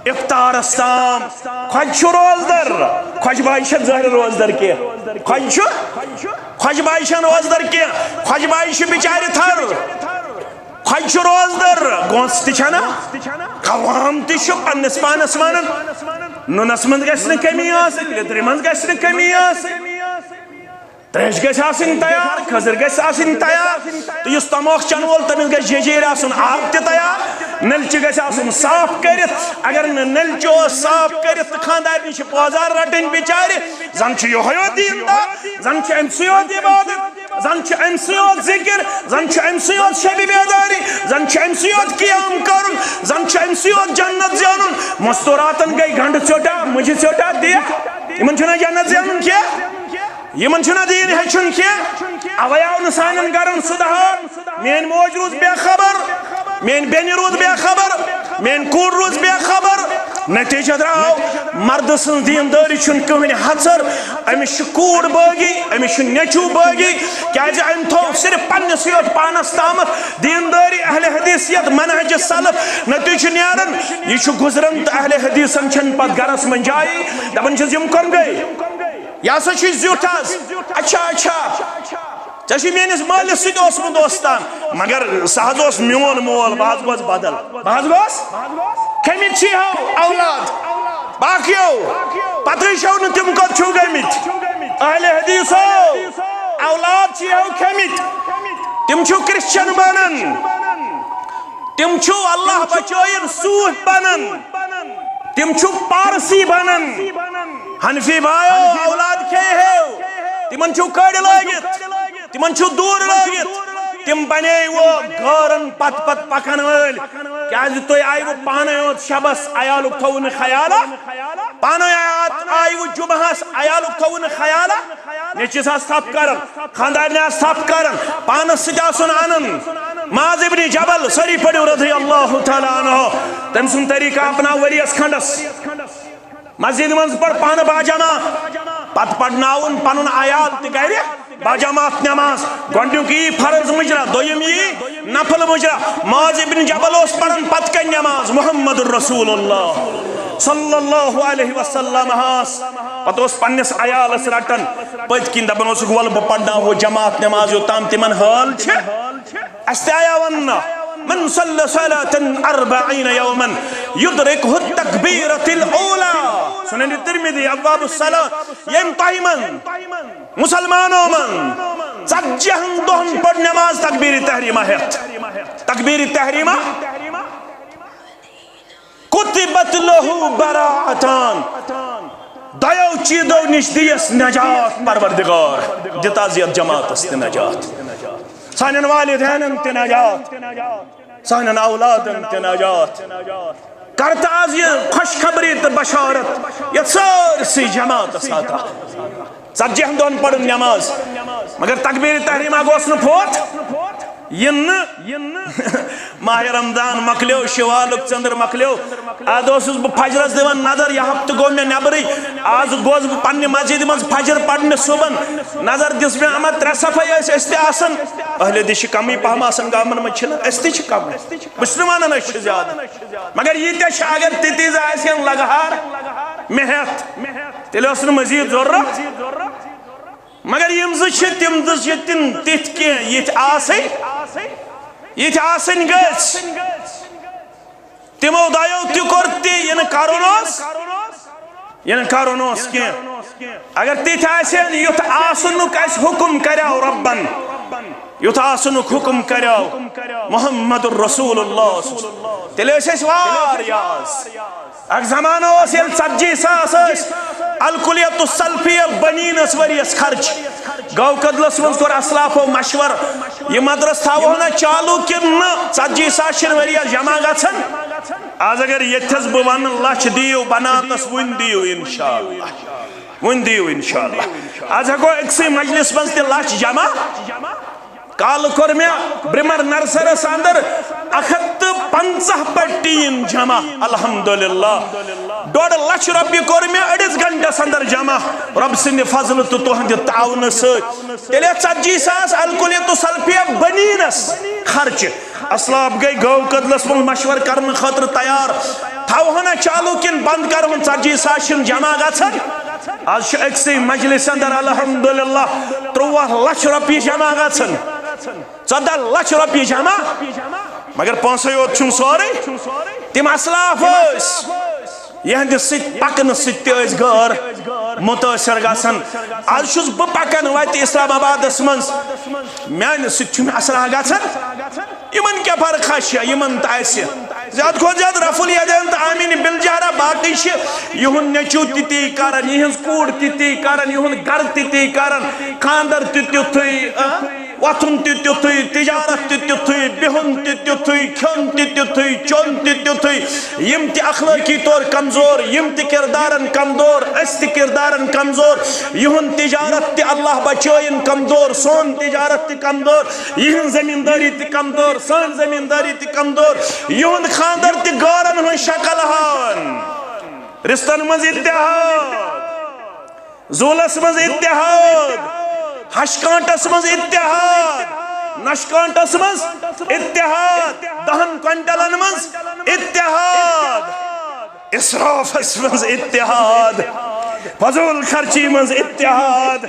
افطار استام خوش روزدر خوش بائشن ظاہر روزدر کے خوش بائشن روزدر کے خوش بائش بیچاری تھر خوش روزدر گونس تچھنا قوام تشو پنس پانس مانن نونس مند گشن کمی آسن لیتری مند گشن کمی آسن تریش گش آسن تیار خزر گش آسن تیار تو یس تموخ چنول تمیز گش جیجیر آسن آب تی تیار نلچ گش آسن صاف کرت اگر نلچو صاف کرت خاندار نیش پوزار رٹن بیچاری زن چھ یوہیو دیندار زن چھ امسیو عبادت زن چھ امسیو ذکر زن چھ امسیو شبی بیداری زن چھ امسیو قیام کرن زن چھ امسیو جنت زیانن مستوراتن گئی گھنڈ چوٹا مجھے چوٹا دیا ایمن چھنا جنت زیانن کیا یمن چھنا دین ہیچن کیا اویاو نسانن گرن صدہار مین موج روز بے خبر مین بین روز بے خبر مین کور روز بے خبر نتیجہ دراو مرد سن دین داری چھن کہنی حصر امیش کور باگی امیش نیچو باگی کیازِ ام تھو صرف پنسیت پانس تامت دین داری اہل حدیثیت منہج سلف نتیجہ نیارن یہ چھو گزرن تو اہل حدیثن چھن پت گرس من جائی دبن چھز یم کن گئی یا سا چھ زیوٹاز اچھا چشی مینس مالس سید اوسمن دوستان مگر سہز اوس میون مول باز گوز بدل باز گوز کمیت چھی ہو اولاد باقیو پتہ شو نہ تم کت چھو گمت اہل حدیث ہو اولاد چھی ہو کمیت تم چھو کرسچن بنن تم چھو اللہ بچوین سوہ بنن تم چھو پارسی بنن حنفی بھائیو اولاد کھے ہو تمن چھو کڑ لگت تمن چھو دور لگت تم بنے وہ گورن پت پکن ول کیازِ تُہۍ آیوٕ پانے یوت شبس عیالُک تھوٚوٕ نہٕ خیالا پانے آیوٕ جمعہس عیالُک تھوٚوٕ نہٕ خیالا نیچوِس آس تھپ کران خاندارنہِ آس تھپ کران پانس سۭتۍ آسُن انن معاذ ابن جبل سٲری پٔرِو رضی اللہ تعالیٰ عنہ تٔمۍ سُنٛد طریقہ اپناو ؤرِیس کھنڈس مسجد منز پر پان باجماعت پت پڑناون پنن عیال تہ گرِ باجماعت نماز گۄڈنیُک کی فرض مجرا دویم یہ نفل مجرا معاذ ابن جبل اوس پڑھن پت کن نماز محمد رسول اللہ صلی اللہ علیہ وسلم ہاس پتہ اوس پنس عیالس رٹن پت کن دپان اوسُکھ ول بہ پڑناوو جماعت نماز یوتام تمن حال چھ اس تہ آیا وننا من صلى صلاة 40 يوما يدركه التكبيرة الأولى سنن الترمذي أبواب الصلاة ينطهي من مسلمانوں من سجہن دہن پڑھ نماز تکبیر تحریمہ ہے تکبیر تحریمہ کتبت لہو براعتان دیو چیدو نش دیس نجات پروردگار جتازیت جماعت است نجات سانن والدین تی نجات سانن اولادن تی نجات کرتا آز یہ خوش خبری تی بشارت یہ سرسی جماعت ساتا سجہن دون پڑھن نماز مگر تکبیر تحریمہ گوسن پھوت ین ماہ رمضان مکلیو شوالک چندر مکلیو آد اوسس بہ فجرس دیوان نظر یہ ہفتہ گو میں نبری آز گوز بہ پنہ مسجد مز فجر پڑھنے صبح نظر دس میں اما 3 صفائی اس تہ آسن اہل حدیث کمی پہم آسن گامن مز چھن اس تہ چھ کم مسلمانن اس زیادہ مگر یہ تہ اگر تیز آسن لگہار محنت تیلے اس مزید ضرورت مگر یم تم دن تت کی یہ آسن گز تمو دایو تہ کور تی کرونوس کی اگر تت آسن یت آسنک اس حکم کریو ربن یت آسنک حکم کریو محمد الرسول اللہ تیل اس واریاز اک زمانہ اس یل 40 ساس الکلیت السلفیہ بنینس وریس خرچ گو قدلس من کور اسلاف و مشور یہ مدرس تھاو نا چالو کن 40 ساس وریس جمع گھن آج اگر یتھس بہ ون لچھ دیو بناتس ون دیو انشاءاللہ آج ہکو اکسی مجلس من تہ لچھ جمع کال کور میں برمر نرسرس اندر 150 پٹین جمع الحمدللہ 1.5 لچھ روپیہ کور میں 2.5 گھنٹس اندر جمع رب سند فضل تو تہند تعاون تیلے 40 ساس الکلیت سلفیہ بنینس خرچ اسلاف گئی گو قدلس من مشور کرن خاطر تیار تھوہنا چالو کن بند کرون 40 ساس جمع گھن آج اکسی مجلس اندر الحمدللہ 3 لچھ روپیہ جمع گھن 14 لچھ روپیہ جمع مگر پونسے یوت چھن سورے تم اسلاف یہند ست پکن ست غیر متاثر گھن آج چھس بہ پکن وت اسلام آبادس من میانہ ست اثرا گھن یمن کیا فرق یمن تہ زیادہ کھت زیادہ رفع الیدین تو آمین بالجہرہ باقی یہن نیچو تی کرن یہنز کوڑ تی کرن یہن گر تی کرن خاندر تیتھی وتھن تیتھی تجارت تیتھی بہن تیتھی کھن تیتھی چون تیتھی یم تہ اخلاقی طور کمزور یم تہ کردارن کمزور اس تہ کردارن کمزور یہن تجارت تہ اللہ بچائن کمزور سون تجارت تہ کمزور یہن زمینداری تہ کمزور سون زمینداری تہ کمزور یہن خاندر تہ گارن ہن شکل ہاون رشتن مز اتحاد زولس مز اتحاد ہشکانٹس مز اتحاد نشکانٹس مز اتحاد 10 کوئنٹلن مز اتحاد اسرافس مز اتحاد فضول خرچی مز اتحاد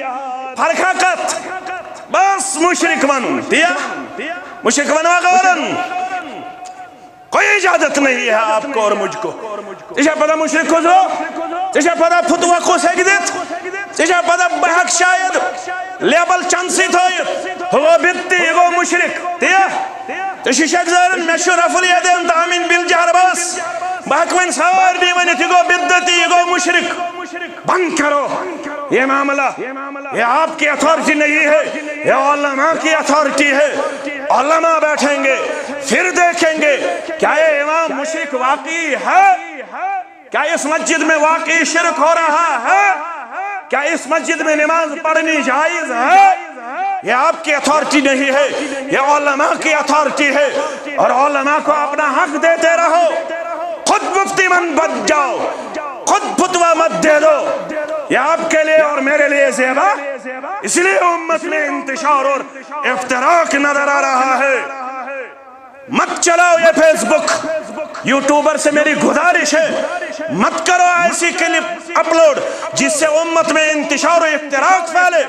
فرقہ کت بس مشرک ونن دیا مشرک ونوا گورن کوئی اجازت نہیں ہے آپ کو اور مجھ کو تجھے پتا مشرک کو تجھے پتا فتوہ کو سیکھ تجھے پتا بحق شاید لیبل چنسی تھوئیت ہوا بیتی گو مشرک تیا تشی شک زارن میشو رفع الیدین تامین بالجہر بس بحق من سوار بھی ونیتی گو بدتی گو مشرک بند کرو یہ معاملہ یہ آپ کی اتھارٹی نہیں ہے یہ علماء کی اتھارٹی ہے علماء بیٹھیں گے پھر دیکھیں گے کیا یہ امام مشرک واقعی ہے کیا اس مسجد میں واقعی شرک ہو رہا ہے کیا اس مسجد میں نماز پڑھنی جائز ہے یہ آپ کی اتھارٹی نہیں ہے یہ علماء کی اتھارٹی ہے اور علماء کو اپنا حق دیتے رہو خود مفتی من بن جاؤ خود فتوہ مت دے دو یہ آپ کے لیے اور میرے لیے زیبا اس لیے امت میں انتشار اور افتراق نظر آ رہا ہے مت چلاؤ یہ فیس بک یوٹیوبر سے میری گزارش ہے مت کرو ایسی کلپ اپلوڈ جس سے امت میں انتشار و افتراق پھیلے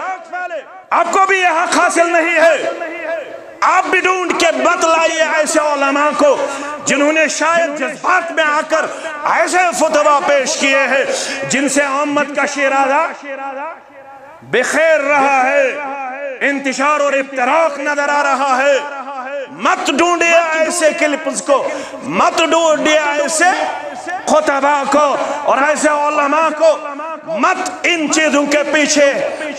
آپ کو بھی یہ حق حاصل نہیں ہے آپ بھی ڈھونڈ کے بتلائیے ایسے علماء کو جنہوں نے شاید جذبات میں آ کر ایسے فتوہ پیش کیے ہیں جن سے امت کا شیرازہ بخیر رہا ہے انتشار اور افتراق نظر آ رہا ہے مت ڈھونڈیے ایسے کلپس کو مت ڈھونڈیے ایسے خطبہ کو اور ایسے علماء کو مت ان چیزوں کے پیچھے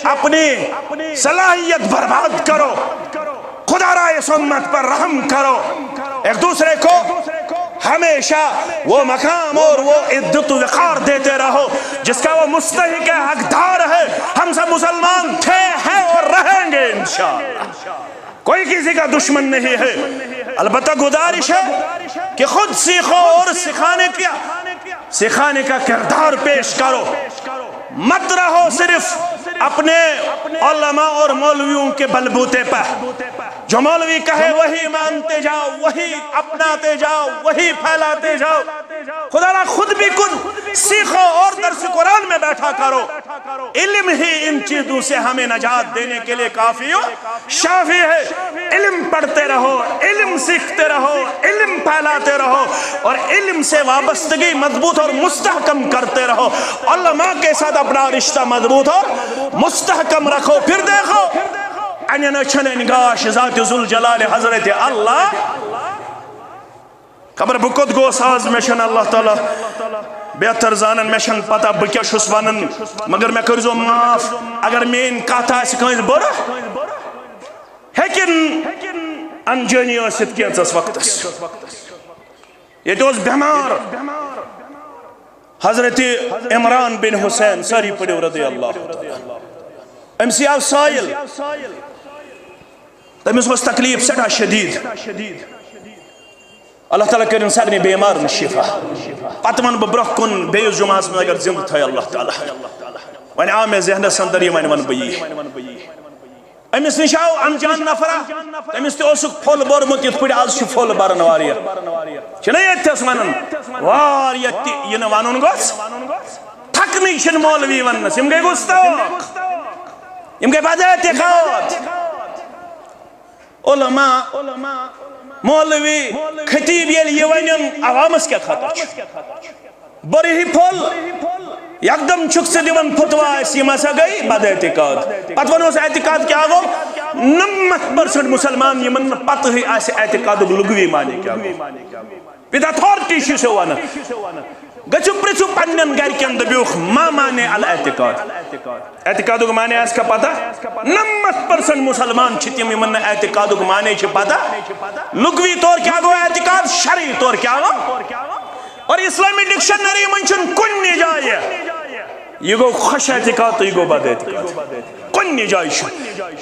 اپنی صلاحیت برباد کرو خدا را اس امت پر رحم کرو ایک دوسرے کو ہمیشہ وہ مقام اور وہ عزت و وقار دیتے رہو جس کا وہ مستحق حقدار ہے ہم سب مسلمان تھے ہیں اور رہیں گے انشاءاللہ کوئی کسی کا دشمن نہیں ہے البتہ گزارش ہے کہ خود سیکھو اور سکھانے کا کردار پیش کرو مت رہو صرف اپنے علماء اور مولویوں کے بلبوتے پر جو مولوی کہے وہی مانتے جاؤ، وہی اپناتے جاؤ، وہی پھیلاتے جاؤ۔ خدا را خود بھی کچھ سیکھو اور درس قرآن میں بیٹھا کرو۔ علم ہی ان چیزوں سے ہمیں نجات دینے کے لیے کافی ہو شافی ہے۔ علم پڑھتے رہو، علم سیکھتے رہو، علم پھیلاتے رہو، اور علم سے وابستگی مضبوط اور مستحکم کرتے رہو۔ علماء کے ساتھ اپنا رشتہ مضبوط اور مستحکم رکھو۔ پھر دیکھو انینا چھنے نگاش ذات ذوالجلال حضرت اللہ خبر بکت گو ساز میں چھن اللہ تعالیٰ بہتر زانن میں چھن پتہ بکیا شس ونن، مگر میں کرزو معاف اگر میں ان کاتا ہے سکھائیں برا ہیکن انجانی اسد کیا اس وقت یہ تو اس بیمار حضرت عمران بن حسین ساری پڑھو رضی اللہ تعالیٰ امسی آو سائل تمیز was تکلیف سٹھا شدید اللہ تعالیٰ کرن سارنی بیمار شفا پتمن ببرخ کن بیس جمعہ میں اگر زندہ تھا اللہ تعالیٰ وانی آم ذہن سندری وانی ون بئی امس نشاو انجان نفرہ امس تی اوسک پھول بورمت یت پڑی آز چھ پھول بارن واریا چھنے یتس ونن واریت ین وانون گوس تھکنی چھن مولوی ونس یم گئی گستاق یم گئی بعد اعتقاد علماء مولوی خطیب یل یہ ونن عوامس کیا خطا بری ہی پھول یکدم چھک سے دیون فتوا اس یہ مسا گئی بد اعتقاد پتہ اس اعتقاد کیا گو 90% مسلمان یہ من پتہ ہی ایسے اعتقاد لغوی معنی کیا گو with authority شو سے وانا گچو پرچو پنن گھر کے اندر بیوخ ما مانے الاعتقاد اعتقاد کو مانے اس کا پتہ 90% مسلمان چھتی من اعتقاد کو مانے چھ پتہ لغوی طور کیا گو اعتقاد شرعی طور کیا گو اور اسلامی ڈکشنری منچن کن جائے یہ گو خوش اعتقاد تو یہ گو بد اعتقاد کن جائے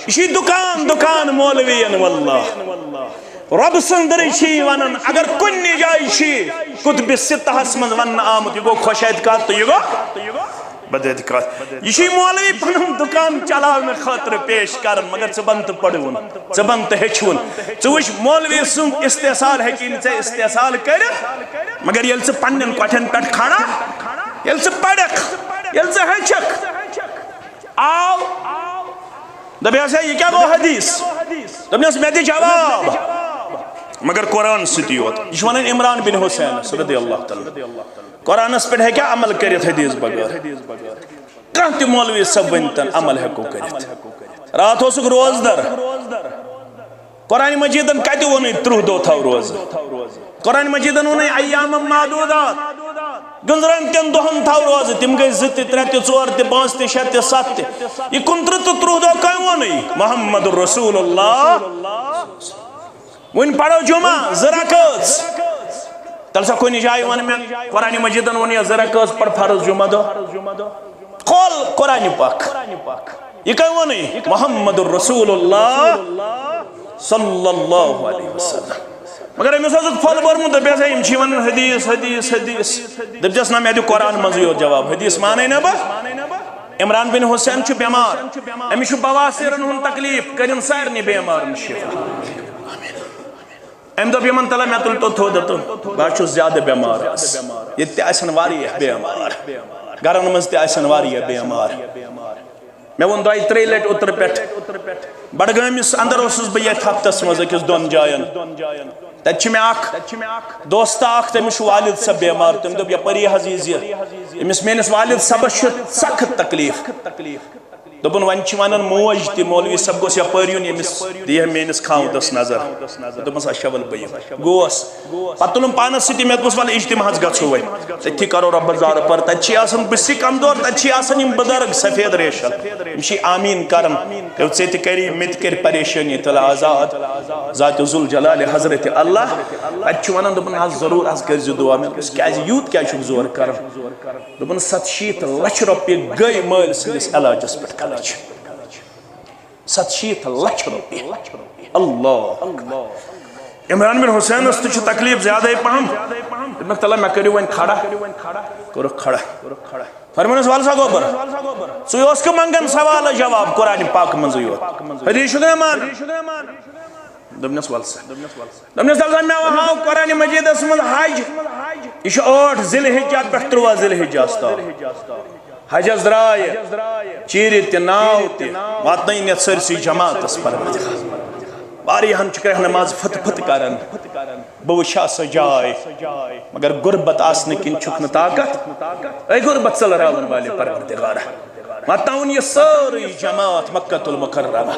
اسی دکان مولوین واللہ رب سندری چھی ونن اگر کن جائے چھی کتب ستہ من ون آمد یہ گو خوش اعتقاد تو یہ گو بد اعتقاد یہ چھی مولوی پنم دکان چلاو میں خاطر پیش کرن مگر چبنت پڑھون چبنت ہچون چوش مولوی سن استحصال ہے کہ انسے استحصال کرن مگر یل سے پنن کوٹھن پٹ کھانا یل سے پڑک یل سے ہچک آو دبیا سے یہ کیا گو حدیث دبیا سے میں دی جواب مگر قرآن ستی ہوتا یہ ونن عمران بن حسین رضی اللہ تعالی قرآن اس پر ہے کیا عمل کریت حدیث بغیر کانتی مولوی سب ونتن عمل ہے کو کریت رات ہو سک روز در قرآن مجیدن کہتے ونی 32 تھا روز قرآن مجیدن ونی ایام معدودات گنزران تین دہن تھا روز تم گئی زتی 34 5 6 7 یہ 29 کائیں ونی محمد الرسول اللہ ون پڑھو جمعہ ذرا کس تلسا کوئی نہیں جائے ون میں قرآن مجیدن ونی ذرا کس پڑھ فرض جمعہ دو قول قرآن پاک یہ کہیں ونی محمد الرسول اللہ صلی اللہ علیہ وسلم مگر امی سوزک پھول برمون دب بیسا امچی ونن حدیث دب جس نام یادی قرآن مزیو جواب حدیث مانے نبا عمران بن حسین چھو بیمار امی چھو بواسیرن ہن تکلیف کرن سارنی بیمار مشیفہ ام دب یمن تلا میں تل تو تھو دتو باشو زیادہ بیمار یہ تیسن واری ہے بیمار گرن مز تیسن واری ہے بیمار میں ون دائی 3 لیٹ اتر پیٹ بڑگامس اندر اسس بہ یت ہفتس مز اکس دون جائن تچ میں اخ دوست اخ تمس والد سب بیمار تم دب یپری حزیز امس میانس والد سب سخت تکلیف دبن ون ونن موج تی مولوی سب گوس یپریون یمس دی میانس کھاودس نظر دبس اشول بہ گوس پتلم پانس ستی میں گوس ول اجتماع گژھو وے تھی کرو رب زار پر تچ آسن بسی کمزور تچ آسن یم بزرگ سفید ریشل مشی آمین کرم کہ ژے تہ کری مت کر پریشانی تل آزاد ذات ذوالجلال حضرت اللہ تچ ونن دبن از ضرور از کر دعا میں کیاز یوت کیا چھ زور کرم دبن 700 لچھ روپیہ گئی مال سندس علاجس پہ 700 لچھ روپیہ اللہ عمران بن حسین اس تو تکلیف زیادہ ہی پہم ابن تعالیٰ میں کریو ان کھڑا کرو کھڑا فرمانس والا سا گوبر سو یہ اس کو منگن سوال جواب قرآن پاک منزیو حدیث شدہ مان دبنس والسا دبنس دلزا میں وہاں قرآن مجید اسمد حج یہ 8 ذی الحجہ پہ 13 ذی الحجہ استا حج از درائے چیری تی ناو تی واتنین یت سرسی جماعت اس پر باری ہم چکر نماز فت فت کرن بوشا سجائے مگر غربت آسنے کن چکن طاقت اے غربت صلی راون والے پروردگارہ ماتاؤن یہ ساری جماعت مکہ المکرمہ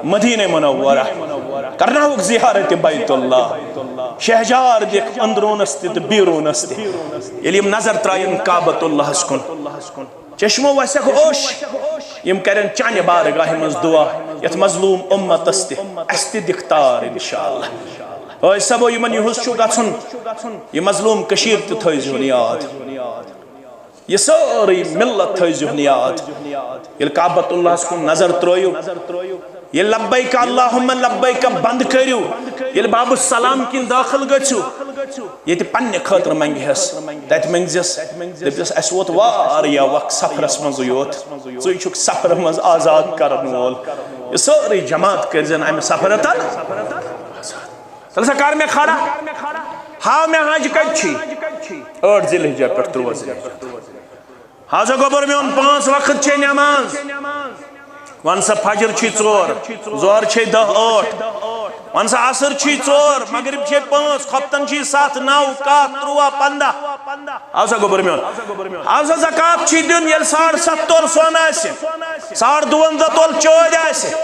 مدینہ منورہ کرنا ہوک زیارت بیت اللہ شہجار دیکھ اندرون استی بیرون استی یلیم نظر ترائیم کعبت اللہ اسکن چشمو ویسے کو اوش یم کرن چانے بارگاہ مز دعا یت مظلوم امت استی دکتار انشاءاللہ اوہ سبو یمن یہوز چو گھن یہ مظلوم کشیر تی تھوئی یاد یہ ساری ملت تھوئی یاد یہ کعبت اللہ اسکن نظر ترویو یہ لبیک اللہم لبیک بند کریو یہ باب السلام کن داخل گچو یہ تی پنی خطر منگی ہس تیت منگزیس دبیس اس ووت واریا وقت سفرس منزو یوت زوی چک سفر منز آزاد کرن وول یہ ساری جماعت کرزن ایم سفرتن تلسا کار میں کھارا ہاں میں حج کچھی 8 ذی الحجہ پر 13 ذی الحجہ حاضر گوبر میں ان 5 وقت چھے نماز وانسا فجر چھی 4 زور چھی 10 8 وانسا عصر چھی 4 مغرب چھی 5 خفتن چھی 7 9 7 3 15 حاضر گوبر میں حاضر زکاة چھی دن یل 70 سونا ایسے 52 تول چود ایسے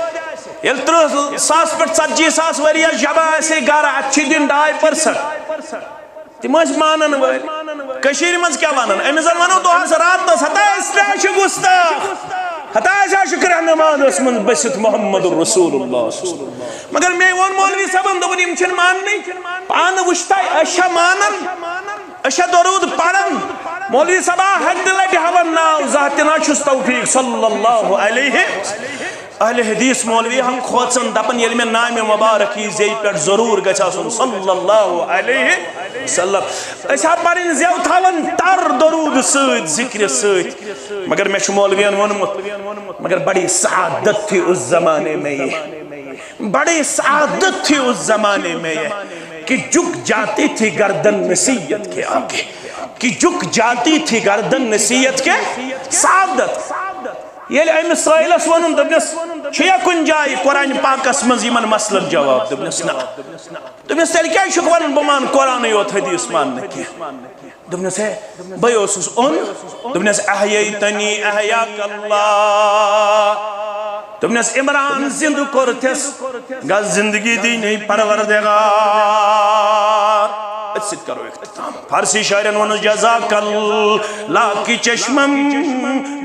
یل 30,000 پر 40,000 وریا جبا ایسے گارا اچھی دن 2% تیماش مانن ویل کشیر منز کیا مانن امیزن مانو تو حضرات نس حتی اسلاش گستاخ حتی ایسا شکر نماز اسمن بسط محمد الرسول اللہ مگر میں وون مولوی صاحب دبن امچن ماننی پان وشتائی اشا مانن اشا درود پڑن مولوی صاحب حد لگی حوان ناو ذاتنا چس توفیق صلی اللہ علیہ اہل حدیث مولوی ہم خوصن دپن یل میں نام مبارکی زی پر ضرور گچا سن صلی اللہ علیہ وسلم ایسا پرین زیو تھاون تر درود سید ذکر سید مگر میں مولویان ونمت مگر بڑی سعادت تھی اس زمانے میں یہ بڑی سعادت تھی اس زمانے میں یہ کہ جھک جاتی تھی گردن نصیحت کے آگے کہ جھک جاتی تھی گردن نصیحت کے سعادت یہ ایم سائلس ونن دبنس چھیا کن جائی قرآن پاک اسمز یمن مسئلہ جواب دبنس نا دبنس تیل کیا شک ونن بمان قرآن یوت حدیث ماننے کی دبنس ہے بیوسس ان دبنس احییتنی احیاک اللہ دبنس عمران زند کرتس گا زندگی دینی پروردگار ست کرو اختتام فارسی شاعرن ونو جزاک اللہ کی چشمم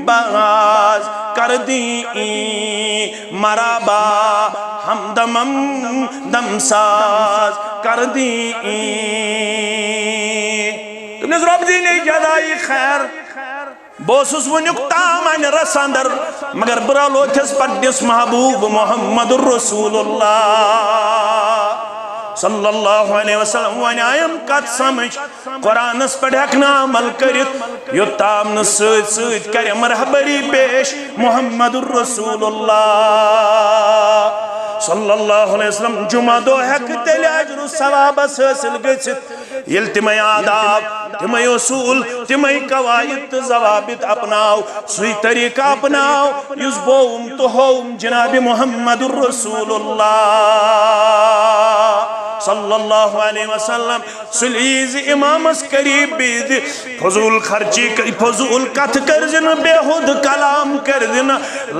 باز کر دی مرابا ہمدمم دمساز کر دی تم نے ضرب دینی جدائی خیر بوسس ونیک تامان رساندر مگر برالو تھس پڑنس محبوب محمد الرسول اللہ صلی اللہ علیہ وسلم ونیایم کت سمجھ قرآن اس پر حقنا عمل کرت یتام نسید سید کرے مرحبری پیش محمد الرسول اللہ صلی اللہ علیہ وسلم جمعہ دو حق تیل عجر ثواب حاصل گچت یل تمہیں آداب تمہیں اصول تمہیں قواعد ضوابط اپناؤ سوئی طریقہ اپناؤ یس بوم تو ہوم جناب محمد الرسول اللہ صلی اللہ علیہ وسلم سلیز امام اس قریب بید فضول خرچی فضول کت کرزن بےحد کلام کرزن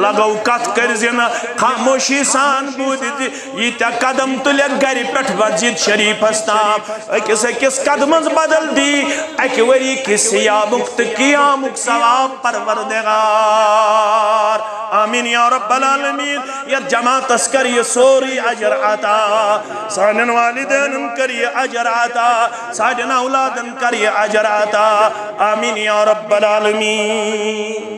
لگو کت کرزن خاموشی سان بودت یہ تا قدم تلے گری پٹھ مسجد شریف استام اکس اکس قدمز بدل دی اک وری کس یامک تقیامک ثواب پروردگار آمین یا رب العالمین یا جماعت اسکر یہ سوری عجر عطا سانن والدین کر یہ عجر عطا ساجن اولادن کر یہ عجر عطا آمین یا رب العالمین